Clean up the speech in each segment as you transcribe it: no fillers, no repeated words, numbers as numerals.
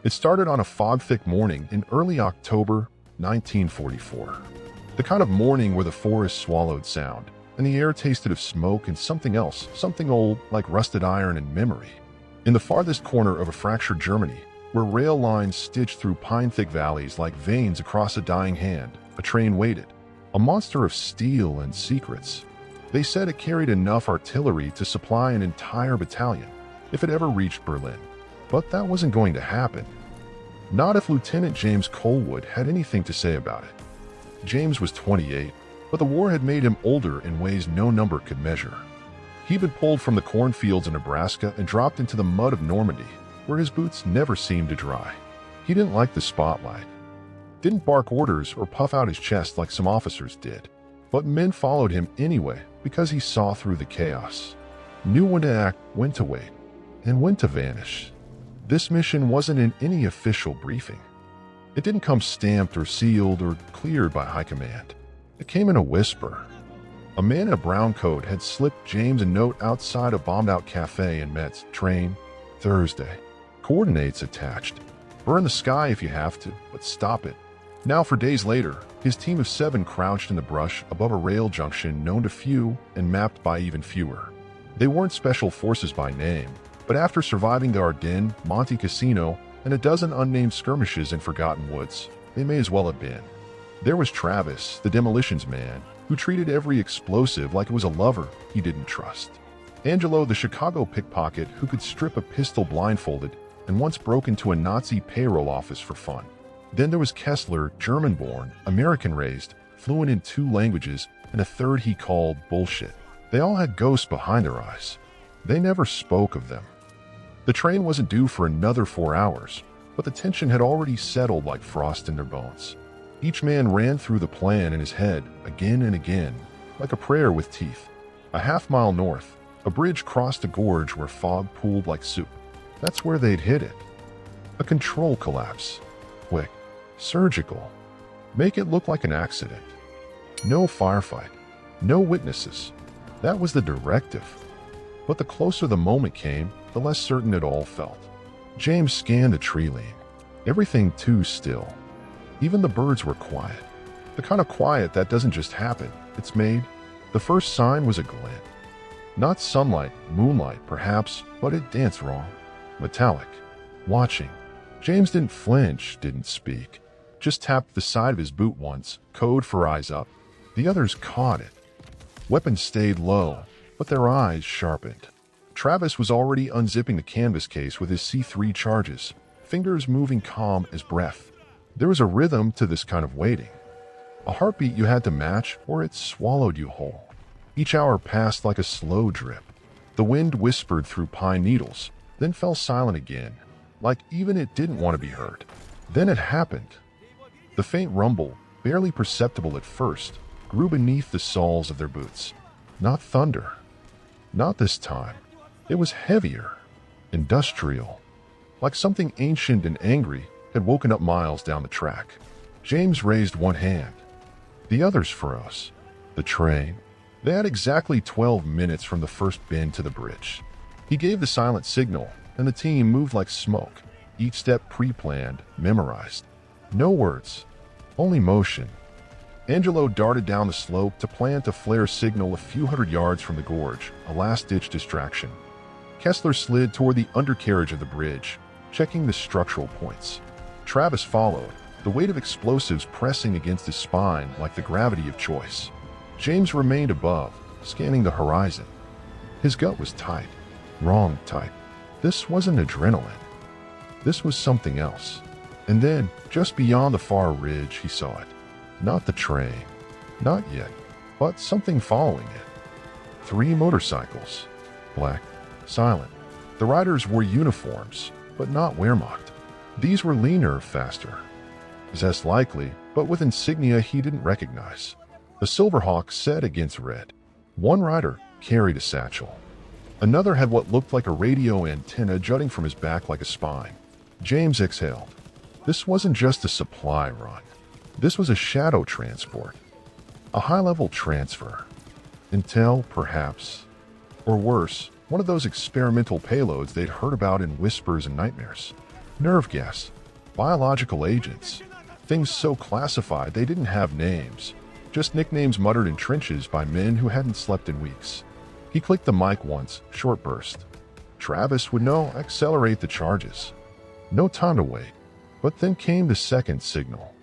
It started on a fog-thick morning in early October 1944. The kind of morning where the forest swallowed sound, and the air tasted of smoke and something else, something old like rusted iron and memory. In the farthest corner of a fractured Germany, where rail lines stitched through pine-thick valleys like veins across a dying hand, a train waited. A monster of steel and secrets. They said it carried enough artillery to supply an entire battalion, if it ever reached Berlin. But that wasn't going to happen. Not if Lieutenant James Colwood had anything to say about it. James was 28, but the war had made him older in ways no number could measure. He'd been pulled from the cornfields of Nebraska and dropped into the mud of Normandy, where his boots never seemed to dry. He didn't like the spotlight. Didn't bark orders or puff out his chest like some officers did. But men followed him anyway because he saw through the chaos. Knew when to act, when to wait, and when to vanish. This mission wasn't in any official briefing. It didn't come stamped or sealed or cleared by high command. It came in a whisper. A man in a brown coat had slipped James a note outside a bombed-out cafe in Metz. Train, Thursday. Coordinates attached. Burn the sky if you have to, but stop it. Now for days later, his team of 7 crouched in the brush above a rail junction known to few and mapped by even fewer. They weren't special forces by name, but after surviving the Ardennes, Monte Cassino, and a dozen unnamed skirmishes in forgotten woods, they may as well have been. There was Travis, the demolitions man, who treated every explosive like it was a lover he didn't trust. Angelo, the Chicago pickpocket who could strip a pistol blindfolded and once broke into a Nazi payroll office for fun. Then there was Kessler, German-born, American-raised, fluent in 2 languages, and a third he called bullshit. They all had ghosts behind their eyes. They never spoke of them. The train wasn't due for another 4 hours, but the tension had already settled like frost in their bones. Each man ran through the plan in his head again and again, like a prayer with teeth. A half-mile north, a bridge crossed a gorge where fog pooled like soup. That's where they'd hit it. A control collapse. Quick. Surgical. Make it look like an accident. No firefight. No witnesses. That was the directive. But the closer the moment came, the less certain it all felt. James scanned the tree line. Everything too still. Even the birds were quiet. The kind of quiet that doesn't just happen. It's made. The first sign was a glint. Not sunlight, moonlight, perhaps, but it danced wrong. Metallic. Watching. James didn't flinch, didn't speak. Just tapped the side of his boot once, code for eyes up. The others caught it. Weapons stayed low, but their eyes sharpened. Travis was already unzipping the canvas case with his C3 charges, fingers moving calm as breath. There was a rhythm to this kind of waiting. A heartbeat you had to match or it swallowed you whole. Each hour passed like a slow drip. The wind whispered through pine needles, then fell silent again, like even it didn't want to be heard. Then it happened. The faint rumble, barely perceptible at first, grew beneath the soles of their boots. Not thunder. Not this time. It was heavier, industrial, like something ancient and angry had woken up miles down the track. James raised one hand. The others froze. The train. They had exactly 12 minutes from the first bend to the bridge. He gave the silent signal, and the team moved like smoke, each step pre-planned, memorized. No words, only motion. Angelo darted down the slope to plant a flare signal a few hundred yards from the gorge, a last-ditch distraction. Kessler slid toward the undercarriage of the bridge, checking the structural points. Travis followed, the weight of explosives pressing against his spine like the gravity of choice. James remained above, scanning the horizon. His gut was tight. Wrong tight. This wasn't adrenaline. This was something else. And then, just beyond the far ridge, he saw it. Not the train. Not yet. But something following it. 3 motorcycles. Black. Silent. The riders wore uniforms, but not Wehrmacht. These were leaner, faster. Possessed likely, but with insignia he didn't recognize. A Silverhawk set against red. One rider carried a satchel. Another had what looked like a radio antenna jutting from his back like a spine. James exhaled. This wasn't just a supply run. This was a shadow transport. A high-level transfer. Intel, perhaps. Or worse, one of those experimental payloads they'd heard about in whispers and nightmares. nerve gas, biological agents, things so classified they didn't have names, just nicknames muttered in trenches by men who hadn't slept in weeks. He clicked the mic once, short burst. Travis would know, accelerate the charges. No time to wait. But then came the second signal.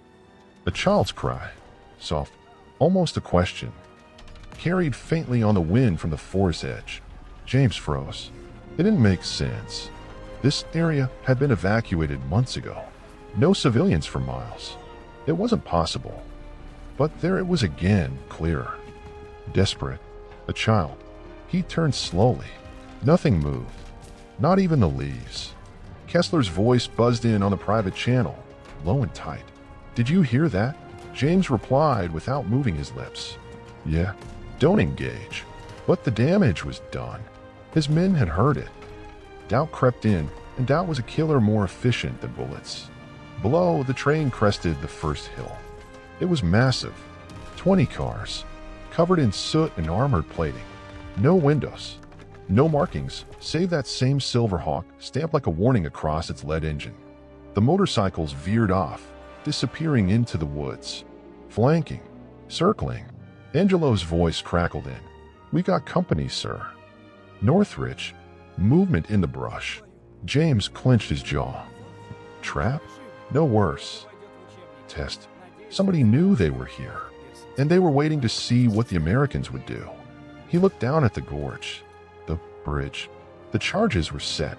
A child's cry, soft, almost a question, carried faintly on the wind from the forest edge. James froze. It didn't make sense. This area had been evacuated months ago. No civilians for miles. It wasn't possible. But there it was again, clearer. Desperate. A child. He turned slowly. Nothing moved. Not even the leaves. Kessler's voice buzzed in on the private channel, low and tight. "Did you hear that?" James replied without moving his lips. "Yeah, don't engage." But the damage was done. His men had heard it. Doubt crept in, and doubt was a killer more efficient than bullets. Below, the train crested the first hill. It was massive. 20 cars, covered in soot and armored plating. No windows. No markings, save that same silver hawk stamped like a warning across its lead engine. The motorcycles veered off, disappearing into the woods. Flanking. Circling. Angelo's voice crackled in. "We got company, sir." Northridge. Movement in the brush. James clenched his jaw. Trap? No worse. Test. Somebody knew they were here, and they were waiting to see what the Americans would do. He looked down at the gorge. The bridge. The charges were set.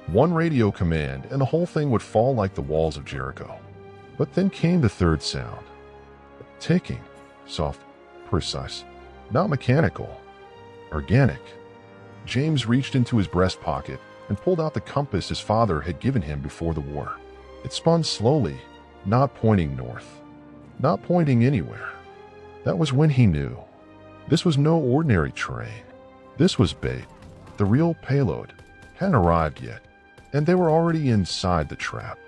One radio command, and the whole thing would fall like the walls of Jericho. But then came the third sound. Ticking. Soft. Precise. Not mechanical. Organic. James reached into his breast pocket and pulled out the compass his father had given him before the war. It spun slowly, not pointing north. Not pointing anywhere. That was when he knew. This was no ordinary train. This was bait. The real payload hadn't arrived yet, and they were already inside the trap.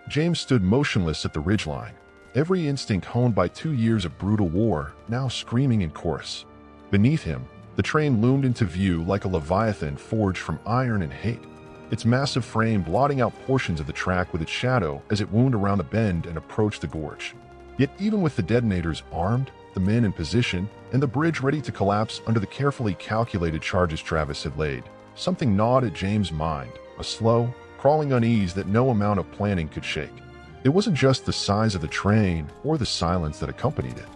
James stood motionless at the ridgeline, every instinct honed by 2 years of brutal war now screaming in chorus. Beneath him, the train loomed into view like a leviathan forged from iron and hate, its massive frame blotting out portions of the track with its shadow as it wound around the bend and approached the gorge. Yet even with the detonators armed, the men in position, and the bridge ready to collapse under the carefully calculated charges Travis had laid, something gnawed at James' mind, a slow, crawling unease that no amount of planning could shake. It wasn't just the size of the train or the silence that accompanied it.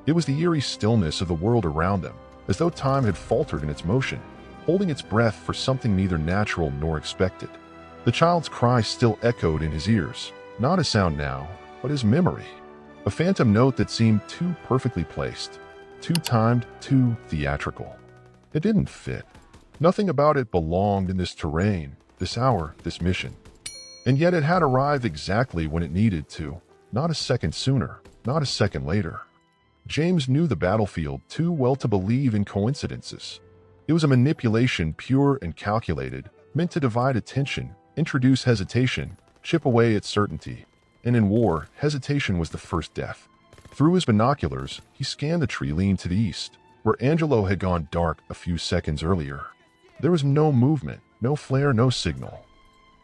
It was the eerie stillness of the world around them, as though time had faltered in its motion, holding its breath for something neither natural nor expected. The child's cry still echoed in his ears, not a sound now, but his memory. A phantom note that seemed too perfectly placed, too timed, too theatrical. It didn't fit. Nothing about it belonged in this terrain, this hour, this mission. And yet it had arrived exactly when it needed to, not a second sooner, not a second later. James knew the battlefield too well to believe in coincidences. It was a manipulation pure and calculated, meant to divide attention, introduce hesitation, chip away at certainty. And in war, hesitation was the first death. Through his binoculars, he scanned the tree lean to the east, where Angelo had gone dark a few seconds earlier. There was no movement, no flare, no signal.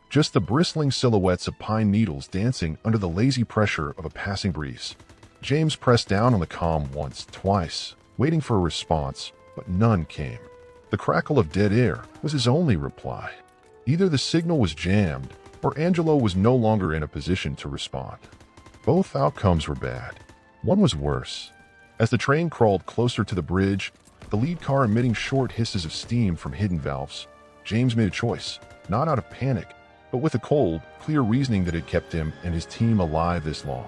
Just the bristling silhouettes of pine needles dancing under the lazy pressure of a passing breeze. James pressed down on the comm once, twice, waiting for a response, but none came. The crackle of dead air was his only reply. Either the signal was jammed, or Angelo was no longer in a position to respond. Both outcomes were bad. One was worse. As the train crawled closer to the bridge, the lead car emitting short hisses of steam from hidden valves, James made a choice, not out of panic, but with a cold, clear reasoning that had kept him and his team alive this long.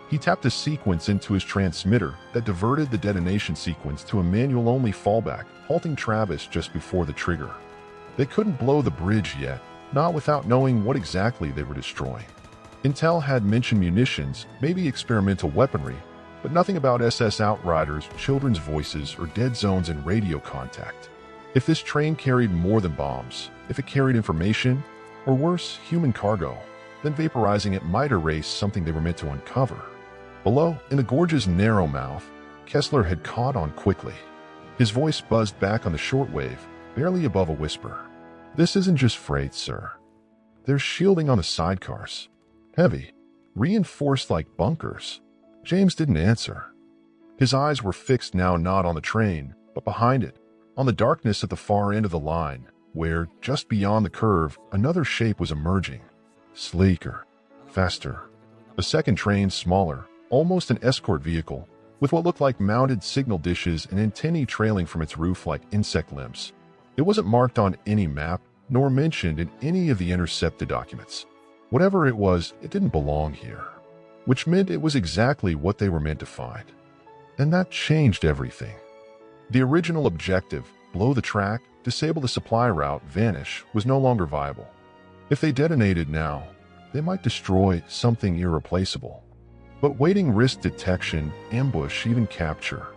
He tapped a sequence into his transmitter that diverted the detonation sequence to a manual-only fallback, halting Travis just before the trigger. They couldn't blow the bridge yet, not without knowing what exactly they were destroying. Intel had mentioned munitions, maybe experimental weaponry, but nothing about SS Outriders, children's voices, or dead zones in radio contact. If this train carried more than bombs, if it carried information, or worse, human cargo, then vaporizing it might erase something they were meant to uncover. Below, in the gorge's narrow mouth, Kessler had caught on quickly. His voice buzzed back on the shortwave, barely above a whisper. "This isn't just freight, sir. There's shielding on the sidecars. Heavy, reinforced like bunkers. James didn't answer. His eyes were fixed now not on the train, but behind it, on the darkness at the far end of the line, where, just beyond the curve, another shape was emerging. Sleeker, faster. A second train, smaller, almost an escort vehicle, with what looked like mounted signal dishes and antennae trailing from its roof like insect limbs. It wasn't marked on any map, nor mentioned in any of the intercepted documents. Whatever it was, it didn't belong here, which meant it was exactly what they were meant to find. And that changed everything. The original objective, blow the track, disable the supply route, vanish, was no longer viable. If they detonated now, they might destroy something irreplaceable. But waiting risked detection, ambush, even capture.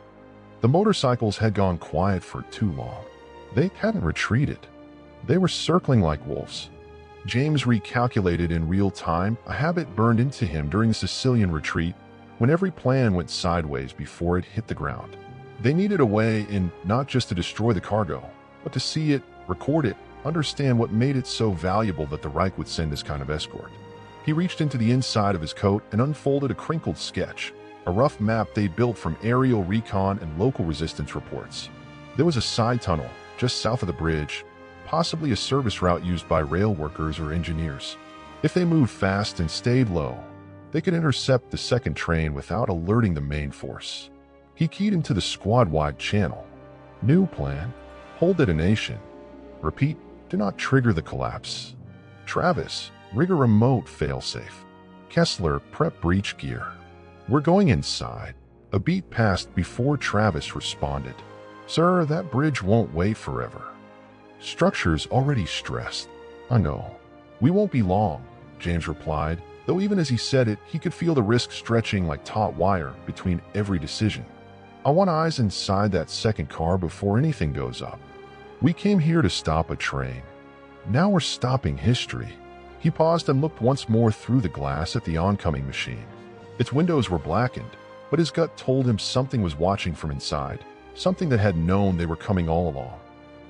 The motorcycles had gone quiet for too long. They hadn't retreated. They were circling like wolves. James recalculated in real time, a habit burned into him during the Sicilian retreat, when every plan went sideways before it hit the ground. They needed a way in not just to destroy the cargo, but to see it, record it, understand what made it so valuable that the Reich would send this kind of escort. He reached into the inside of his coat and unfolded a crinkled sketch, a rough map they'd built from aerial recon and local resistance reports. There was a side tunnel just south of the bridge, possibly a service route used by rail workers or engineers. If they moved fast and stayed low, they could intercept the second train without alerting the main force. He keyed into the squad-wide channel. New plan. Hold detonation. Repeat, do not trigger the collapse. Travis, rig a remote failsafe. Kessler, prep breach gear. We're going inside. A beat passed before Travis responded. Sir, that bridge won't wait forever. Structure's already stressed. I know. We won't be long, James replied, though even as he said it, he could feel the risk stretching like taut wire between every decision. I want eyes inside that second car before anything goes up. We came here to stop a train. Now we're stopping history. He paused and looked once more through the glass at the oncoming machine. Its windows were blackened, but his gut told him something was watching from inside, something that had known they were coming all along.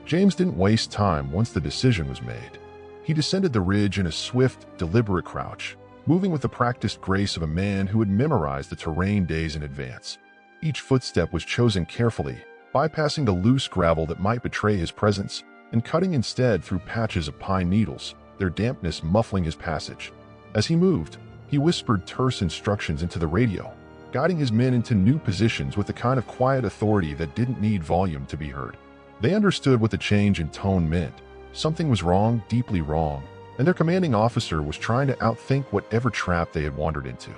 James didn't waste time once the decision was made. He descended the ridge in a swift, deliberate crouch, moving with the practiced grace of a man who had memorized the terrain days in advance. Each footstep was chosen carefully, bypassing the loose gravel that might betray his presence, and cutting instead through patches of pine needles, their dampness muffling his passage. As he moved, he whispered terse instructions into the radio, guiding his men into new positions with the kind of quiet authority that didn't need volume to be heard. They understood what the change in tone meant. Something was wrong, deeply wrong, and their commanding officer was trying to outthink whatever trap they had wandered into.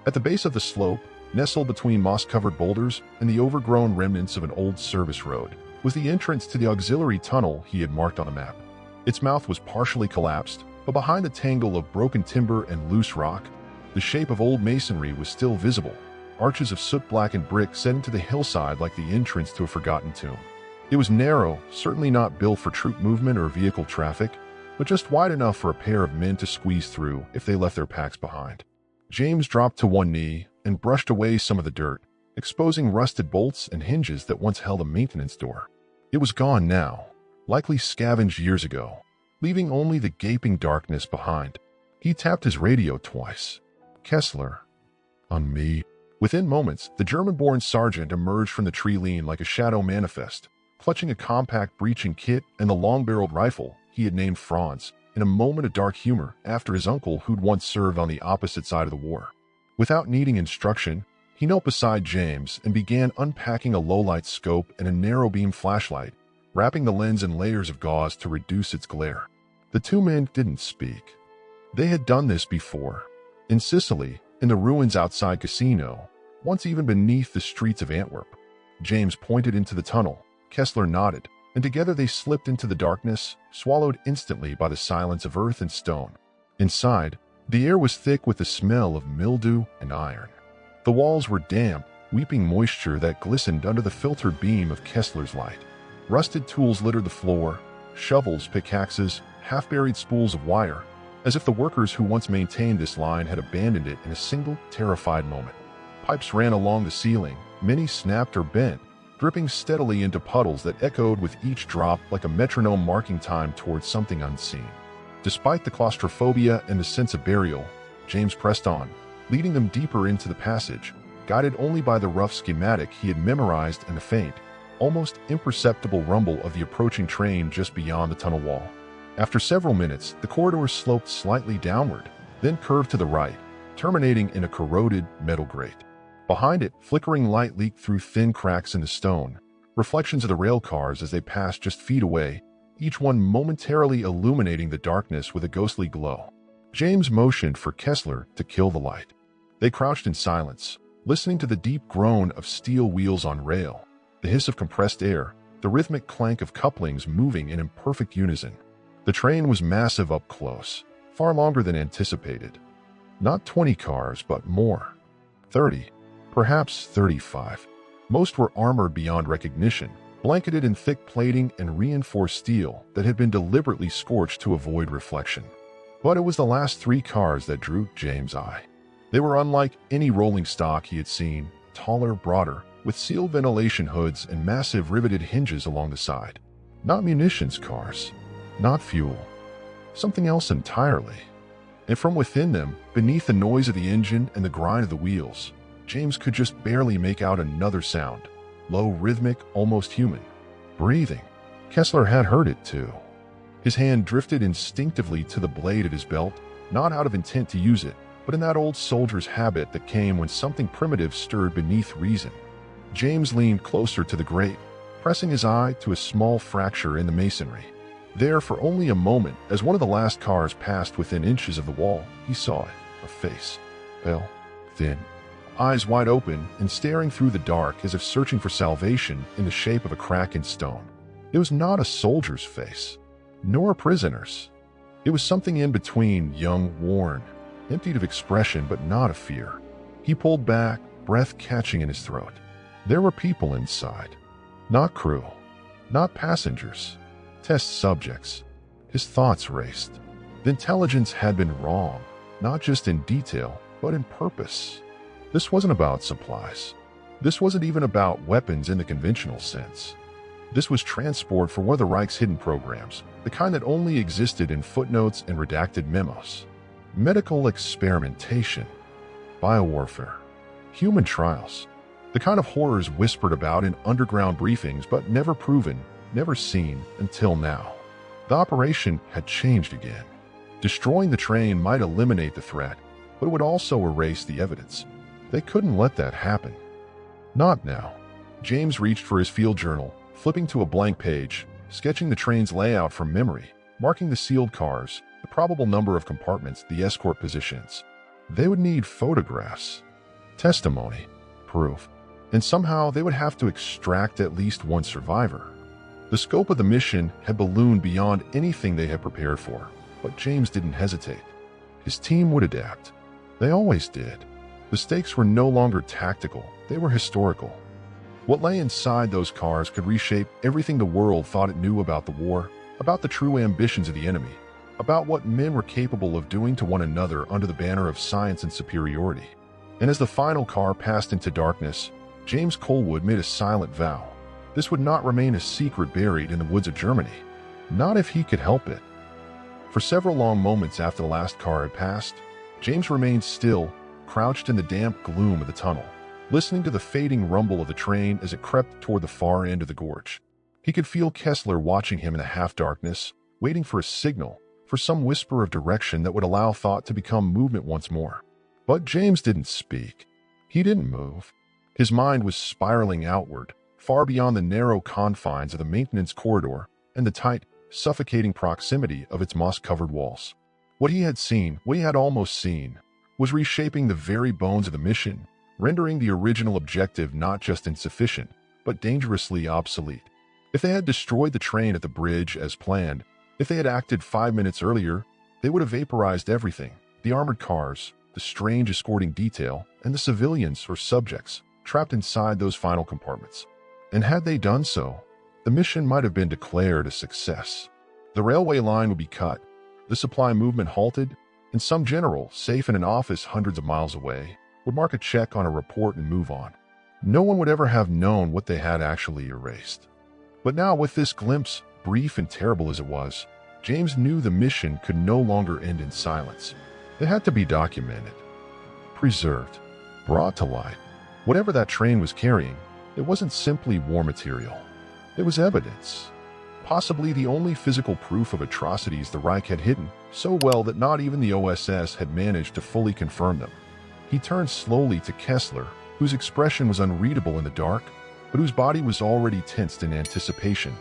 At the base of the slope, nestled between moss-covered boulders and the overgrown remnants of an old service road, was the entrance to the auxiliary tunnel he had marked on the map. Its mouth was partially collapsed, but behind the tangle of broken timber and loose rock, the shape of old masonry was still visible, arches of soot-blackened brick set into the hillside like the entrance to a forgotten tomb. It was narrow, certainly not built for troop movement or vehicle traffic, but just wide enough for a pair of men to squeeze through if they left their packs behind. James dropped to one knee and brushed away some of the dirt, exposing rusted bolts and hinges that once held a maintenance door. It was gone now, likely scavenged years ago, leaving only the gaping darkness behind. He tapped his radio twice. Kessler. On me. Within moments, the German-born sergeant emerged from the tree lean like a shadow manifest, clutching a compact breaching kit and the long-barreled rifle he had named Franz, in a moment of dark humor after his uncle who'd once served on the opposite side of the war. Without needing instruction, he knelt beside James and began unpacking a low-light scope and a narrow-beam flashlight, wrapping the lens in layers of gauze to reduce its glare. The two men didn't speak. They had done this before. In Sicily, in the ruins outside Casino, once even beneath the streets of Antwerp. James pointed into the tunnel. Kessler nodded, and together they slipped into the darkness, swallowed instantly by the silence of earth and stone. Inside, the air was thick with the smell of mildew and iron. The walls were damp, weeping moisture that glistened under the filtered beam of Kessler's light. Rusted tools littered the floor, shovels, pickaxes, half-buried spools of wire, as if the workers who once maintained this line had abandoned it in a single, terrified moment. Pipes ran along the ceiling, many snapped or bent, dripping steadily into puddles that echoed with each drop like a metronome marking time towards something unseen. Despite the claustrophobia and the sense of burial, James pressed on, leading them deeper into the passage, guided only by the rough schematic he had memorized and the faint, almost imperceptible rumble of the approaching train just beyond the tunnel wall. After several minutes, the corridor sloped slightly downward, then curved to the right, terminating in a corroded metal grate. Behind it, flickering light leaked through thin cracks in the stone, reflections of the railcars as they passed just feet away, each one momentarily illuminating the darkness with a ghostly glow. James motioned for Kessler to kill the light. They crouched in silence, listening to the deep groan of steel wheels on rail, the hiss of compressed air, the rhythmic clank of couplings moving in imperfect unison. The train was massive up close, far longer than anticipated. Not 20 cars, but more. 30, perhaps 35. Most were armored beyond recognition, blanketed in thick plating and reinforced steel that had been deliberately scorched to avoid reflection. But it was the last 3 cars that drew James' eye. They were unlike any rolling stock he had seen, taller, broader, with sealed ventilation hoods and massive riveted hinges along the side. Not munitions cars, not fuel, something else entirely. And from within them, beneath the noise of the engine and the grind of the wheels, James could just barely make out another sound, low, rhythmic, almost human. Breathing. Kessler had heard it too. His hand drifted instinctively to the blade at his belt, not out of intent to use it, but in that old soldier's habit that came when something primitive stirred beneath reason. James leaned closer to the grate, pressing his eye to a small fracture in the masonry. There, for only a moment, as one of the last cars passed within inches of the wall, he saw it, a face, pale, thin, eyes wide open and staring through the dark as if searching for salvation in the shape of a crack in stone. It was not a soldier's face, nor a prisoner's. It was something in between, young, worn, emptied of expression but not of fear. He pulled back, breath catching in his throat. There were people inside. Not crew, not passengers, test subjects. His thoughts raced. The intelligence had been wrong, not just in detail, but in purpose. This wasn't about supplies. This wasn't even about weapons in the conventional sense. This was transport for one of the Reich's hidden programs, the kind that only existed in footnotes and redacted memos. Medical experimentation, biowarfare, human trials, the kind of horrors whispered about in underground briefings but never proven, never seen until now. The operation had changed again. Destroying the train might eliminate the threat, but it would also erase the evidence. They couldn't let that happen. Not now. James reached for his field journal, flipping to a blank page, sketching the train's layout from memory, marking the sealed cars, the probable number of compartments, the escort positions. They would need photographs, testimony, proof, and somehow they would have to extract at least one survivor. The scope of the mission had ballooned beyond anything they had prepared for, but James didn't hesitate. His team would adapt. They always did. The stakes were no longer tactical, they were historical. What lay inside those cars could reshape everything the world thought it knew about the war, about the true ambitions of the enemy, about what men were capable of doing to one another under the banner of science and superiority. And as the final car passed into darkness, James Colwood made a silent vow. This would not remain a secret buried in the woods of Germany, not if he could help it. For several long moments after the last car had passed, James remained still, crouched in the damp gloom of the tunnel, listening to the fading rumble of the train as it crept toward the far end of the gorge. He could feel Kessler watching him in the half-darkness, waiting for a signal, for some whisper of direction that would allow thought to become movement once more. But James didn't speak. He didn't move. His mind was spiraling outward, far beyond the narrow confines of the maintenance corridor and the tight, suffocating proximity of its moss-covered walls. What he had seen, what he had almost seen, was reshaping the very bones of the mission, rendering the original objective not just insufficient, but dangerously obsolete. If they had destroyed the train at the bridge as planned, if they had acted 5 minutes earlier, they would have vaporized everything, the armored cars, the strange escorting detail, and the civilians or subjects trapped inside those final compartments. And had they done so, the mission might have been declared a success. The railway line would be cut, the supply movement halted, and some general, safe in an office hundreds of miles away, would mark a check on a report and move on. No one would ever have known what they had actually erased. But now with this glimpse, brief and terrible as it was, James knew the mission could no longer end in silence. It had to be documented, preserved, brought to light. Whatever that train was carrying, it wasn't simply war material. It was evidence. Possibly the only physical proof of atrocities the Reich had hidden so well that not even the OSS had managed to fully confirm them. He turned slowly to Kessler, whose expression was unreadable in the dark, but whose body was already tensed in anticipation.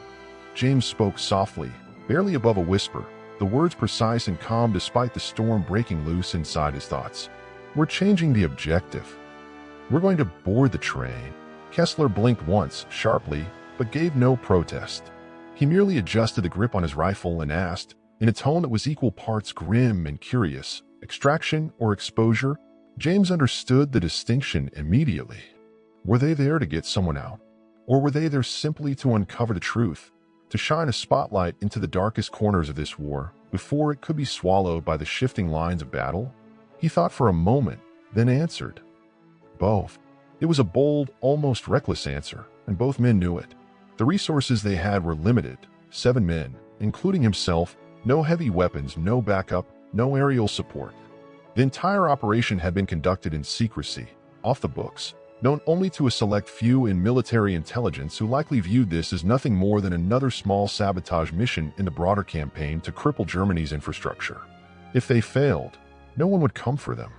James spoke softly, barely above a whisper, the words precise and calm despite the storm breaking loose inside his thoughts. "We're changing the objective. We're going to board the train." Kessler blinked once, sharply, but gave no protest. He merely adjusted the grip on his rifle and asked, in a tone that was equal parts grim and curious, "Extraction or exposure?" James understood the distinction immediately. Were they there to get someone out? Or were they there simply to uncover the truth, to shine a spotlight into the darkest corners of this war before it could be swallowed by the shifting lines of battle? He thought for a moment, then answered, "Both." It was a bold, almost reckless answer, and both men knew it. The resources they had were limited. 7 men, including himself, no heavy weapons, no backup, no aerial support. The entire operation had been conducted in secrecy, off the books, known only to a select few in military intelligence who likely viewed this as nothing more than another small sabotage mission in the broader campaign to cripple Germany's infrastructure. If they failed, no one would come for them.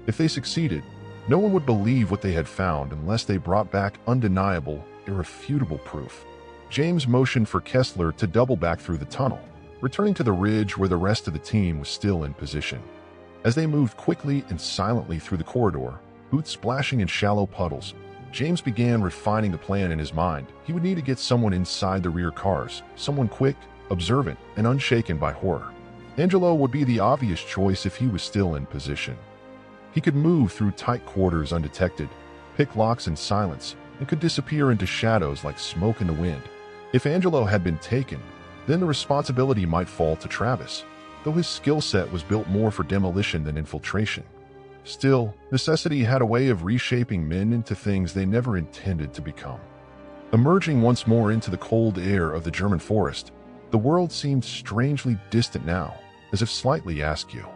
If they succeeded, no one would believe what they had found unless they brought back undeniable, irrefutable proof. James motioned for Kessler to double back through the tunnel, returning to the ridge where the rest of the team was still in position. As they moved quickly and silently through the corridor, boots splashing in shallow puddles, James began refining the plan in his mind. He would need to get someone inside the rear cars, someone quick, observant, and unshaken by horror. Angelo would be the obvious choice if he was still in position. He could move through tight quarters undetected, pick locks in silence, and could disappear into shadows like smoke in the wind. If Angelo had been taken, then the responsibility might fall to Travis, though his skill set was built more for demolition than infiltration. Still, necessity had a way of reshaping men into things they never intended to become. Emerging once more into the cold air of the German forest, the world seemed strangely distant now, as if slightly askew.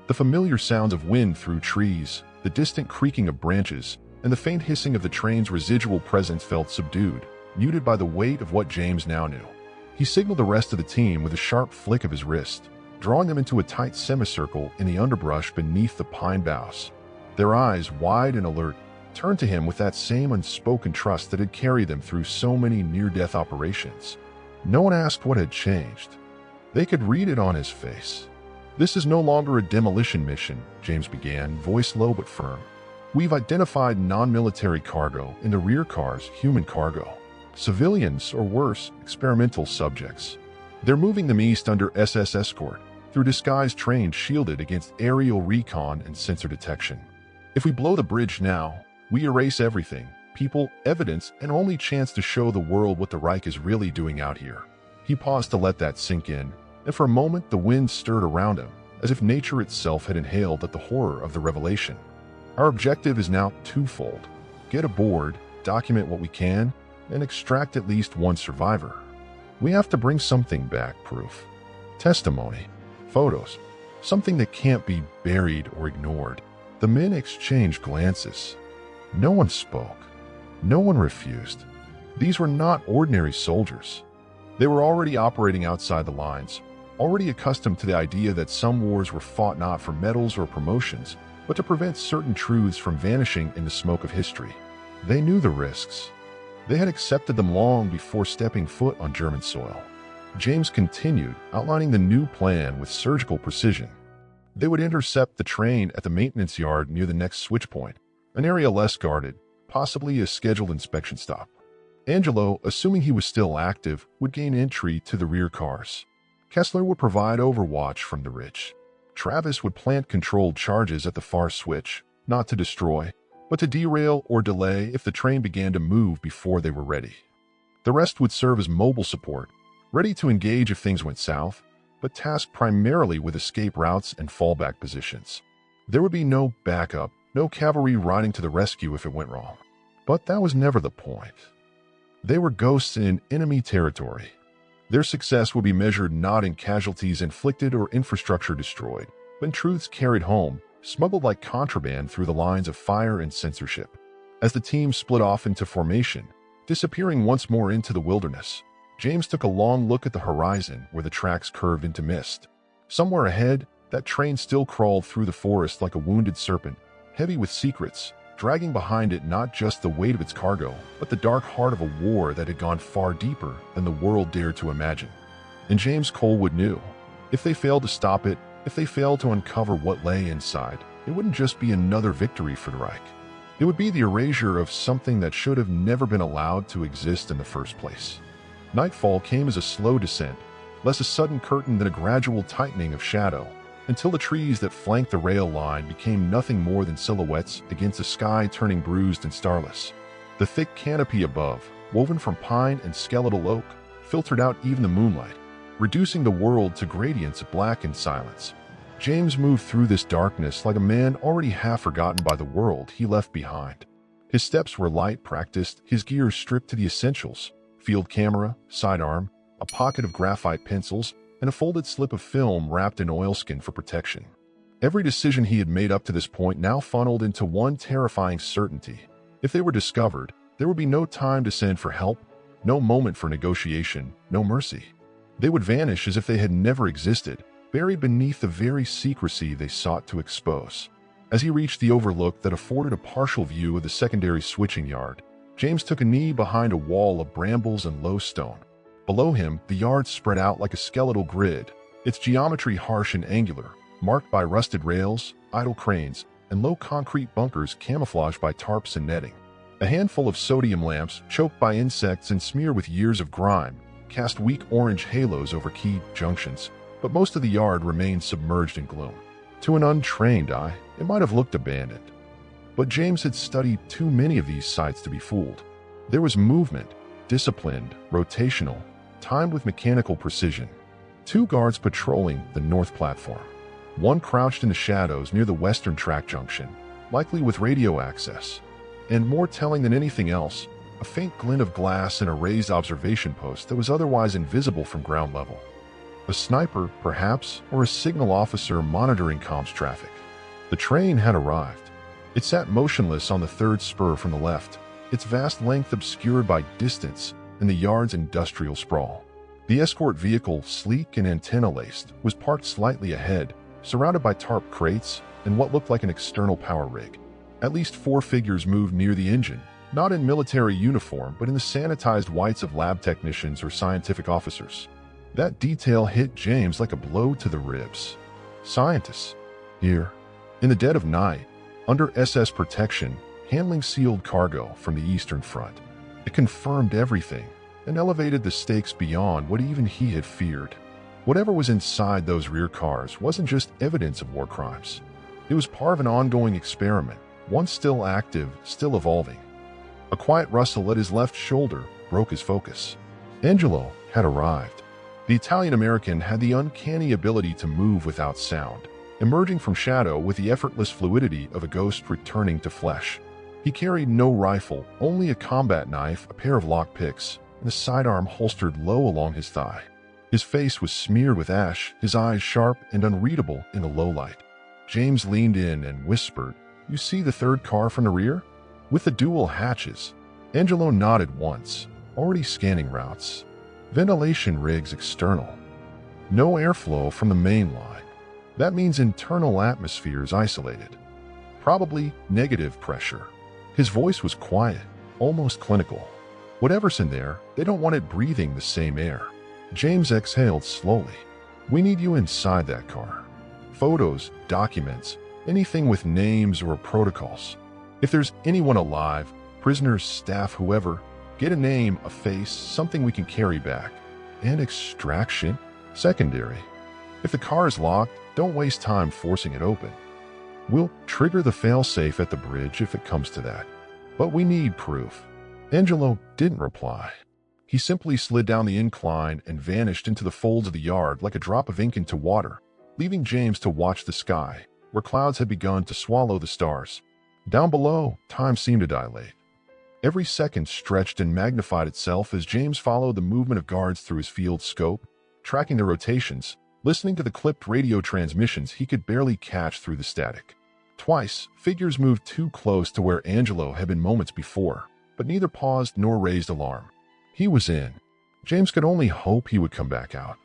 The familiar sounds of wind through trees, the distant creaking of branches, and the faint hissing of the train's residual presence felt subdued, muted by the weight of what James now knew. He signaled the rest of the team with a sharp flick of his wrist, drawing them into a tight semicircle in the underbrush beneath the pine boughs. Their eyes, wide and alert, turned to him with that same unspoken trust that had carried them through so many near-death operations. No one asked what had changed. They could read it on his face. "This is no longer a demolition mission," James began, voice low but firm. "We've identified non-military cargo in the rear cars, human cargo. Civilians, or worse, experimental subjects. They're moving them east under SS escort, through disguised trains shielded against aerial recon and sensor detection. If we blow the bridge now, we erase everything, people, evidence, and only chance to show the world what the Reich is really doing out here." He paused to let that sink in, and for a moment the wind stirred around him, as if nature itself had inhaled at the horror of the revelation. "Our objective is now twofold. Get aboard, document what we can, and extract at least one survivor. We have to bring something back, proof. Testimony. Photos. Something that can't be buried or ignored." The men exchanged glances. No one spoke. No one refused. These were not ordinary soldiers. They were already operating outside the lines, already accustomed to the idea that some wars were fought not for medals or promotions, but to prevent certain truths from vanishing in the smoke of history. They knew the risks. They had accepted them long before stepping foot on German soil. James continued, outlining the new plan with surgical precision. They would intercept the train at the maintenance yard near the next switch point, an area less guarded, possibly a scheduled inspection stop. Angelo, assuming he was still active, would gain entry to the rear cars. Kessler would provide overwatch from the ridge. Travis would plant controlled charges at the far switch, not to destroy, but to derail or delay if the train began to move before they were ready. The rest would serve as mobile support, ready to engage if things went south, but tasked primarily with escape routes and fallback positions. There would be no backup, no cavalry riding to the rescue if it went wrong. But that was never the point. They were ghosts in enemy territory. Their success would be measured not in casualties inflicted or infrastructure destroyed, but in truths carried home, smuggled like contraband through the lines of fire and censorship. As the team split off into formation, disappearing once more into the wilderness, James took a long look at the horizon where the tracks curved into mist. Somewhere ahead, that train still crawled through the forest like a wounded serpent, heavy with secrets, dragging behind it not just the weight of its cargo, but the dark heart of a war that had gone far deeper than the world dared to imagine. And James Colwood knew, if they failed to stop it, if they failed to uncover what lay inside, it wouldn't just be another victory for the Reich. It would be the erasure of something that should have never been allowed to exist in the first place. Nightfall came as a slow descent, less a sudden curtain than a gradual tightening of shadow, until the trees that flanked the rail line became nothing more than silhouettes against a sky turning bruised and starless. The thick canopy above, woven from pine and skeletal oak, filtered out even the moonlight, reducing the world to gradients of black and silence. James moved through this darkness like a man already half forgotten by the world he left behind. His steps were light, practiced, his gear stripped to the essentials: field camera, sidearm, a pocket of graphite pencils, and a folded slip of film wrapped in oilskin for protection. Every decision he had made up to this point now funneled into one terrifying certainty. If they were discovered, there would be no time to send for help, no moment for negotiation, no mercy. They would vanish as if they had never existed, buried beneath the very secrecy they sought to expose. As he reached the overlook that afforded a partial view of the secondary switching yard, James took a knee behind a wall of brambles and low stone. Below him, the yard spread out like a skeletal grid, its geometry harsh and angular, marked by rusted rails, idle cranes, and low concrete bunkers camouflaged by tarps and netting. A handful of sodium lamps, choked by insects and smeared with years of grime, cast weak orange halos over key junctions, but most of the yard remained submerged in gloom. To an untrained eye, it might have looked abandoned. But James had studied too many of these sites to be fooled. There was movement, disciplined, rotational, timed with mechanical precision. 2 guards patrolling the north platform. One crouched in the shadows near the western track junction, likely with radio access. And more telling than anything else, a faint glint of glass in a raised observation post that was otherwise invisible from ground level. A sniper, perhaps, or a signal officer monitoring comms traffic. The train had arrived. It sat motionless on the third spur from the left, its vast length obscured by distance and the yard's industrial sprawl. The escort vehicle, sleek and antenna-laced, was parked slightly ahead, surrounded by tarp crates and what looked like an external power rig. At least 4 figures moved near the engine, not in military uniform but in the sanitized whites of lab technicians or scientific officers. That detail hit James like a blow to the ribs. Scientists. Here, in the dead of night, under SS protection, handling sealed cargo from the Eastern Front. It confirmed everything and elevated the stakes beyond what even he had feared. Whatever was inside those rear cars wasn't just evidence of war crimes. It was part of an ongoing experiment, one still active, still evolving. A quiet rustle at his left shoulder broke his focus. Angelo had arrived. The Italian-American had the uncanny ability to move without sound, emerging from shadow with the effortless fluidity of a ghost returning to flesh. He carried no rifle, only a combat knife, a pair of lockpicks, and a sidearm holstered low along his thigh. His face was smeared with ash, his eyes sharp and unreadable in the low light. James leaned in and whispered, "You see the third car from the rear? With the dual hatches." Angelo nodded once, already scanning routes. Ventilation rigs external. No airflow from the main line. That means internal atmospheres isolated. Probably negative pressure. His voice was quiet, almost clinical. Whatever's in there, they don't want it breathing the same air. James exhaled slowly. "We need you inside that car. Photos, documents, anything with names or protocols. If there's anyone alive, prisoners, staff, whoever, get a name, a face, something we can carry back. And extraction? Secondary. If the car is locked, don't waste time forcing it open. We'll trigger the failsafe at the bridge if it comes to that. But we need proof." Angelo didn't reply. He simply slid down the incline and vanished into the folds of the yard like a drop of ink into water, leaving James to watch the sky, where clouds had begun to swallow the stars. Down below, time seemed to dilate. Every second stretched and magnified itself as James followed the movement of guards through his field scope, tracking their rotations, listening to the clipped radio transmissions he could barely catch through the static. Twice, figures moved too close to where Angelo had been moments before, but neither paused nor raised alarm. He was in. James could only hope he would come back out.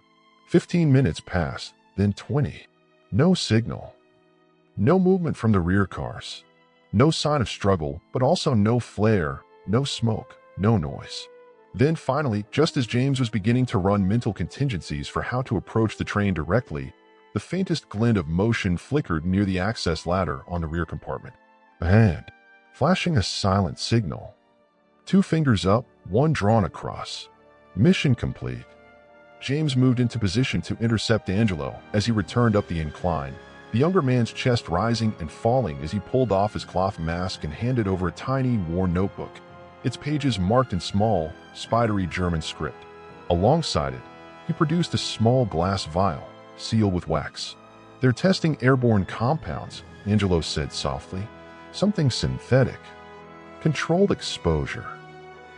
15 minutes passed, then 20. No signal. No movement from the rear cars. No sign of struggle, but also no flare, no smoke, no noise. Then finally, just as James was beginning to run mental contingencies for how to approach the train directly, the faintest glint of motion flickered near the access ladder on the rear compartment. A hand, flashing a silent signal. 2 fingers up, 1 drawn across. Mission complete. James moved into position to intercept Angelo as he returned up the incline, the younger man's chest rising and falling as he pulled off his cloth mask and handed over a tiny, worn notebook, its pages marked in small, spidery German script. Alongside it, he produced a small glass vial, sealed with wax. "They're testing airborne compounds," Angelo said softly. "Something synthetic. Controlled exposure."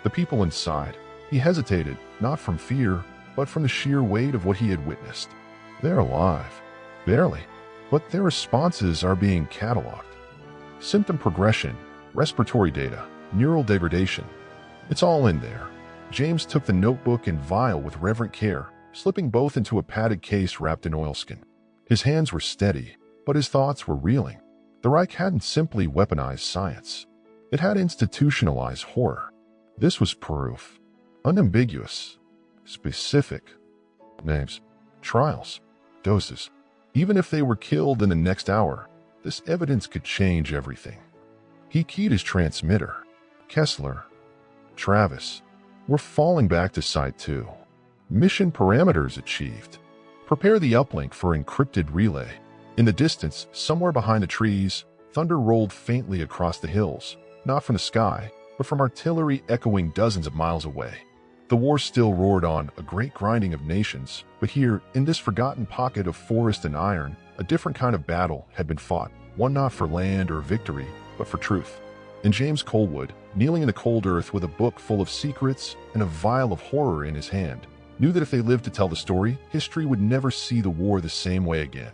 The people inside, he hesitated, not from fear, but from the sheer weight of what he had witnessed. They're alive. Barely. But their responses are being cataloged. Symptom progression, respiratory data, neural degradation. It's all in there. James took the notebook and vial with reverent care, slipping both into a padded case wrapped in oilskin. His hands were steady, but his thoughts were reeling. The Reich hadn't simply weaponized science. It had institutionalized horror. This was proof. Unambiguous. Specific. Names. Trials. Doses. Even if they were killed in the next hour, this evidence could change everything. He keyed his transmitter. Kessler. Travis. We're falling back to Site 2. Mission parameters achieved. Prepare the uplink for encrypted relay. In the distance, somewhere behind the trees, thunder rolled faintly across the hills, not from the sky, but from artillery echoing dozens of miles away. The war still roared on, a great grinding of nations, but here, in this forgotten pocket of forest and iron, a different kind of battle had been fought, one not for land or victory, but for truth. And James Colwood, kneeling in the cold earth with a book full of secrets and a vial of horror in his hand, knew that if they lived to tell the story, history would never see the war the same way again.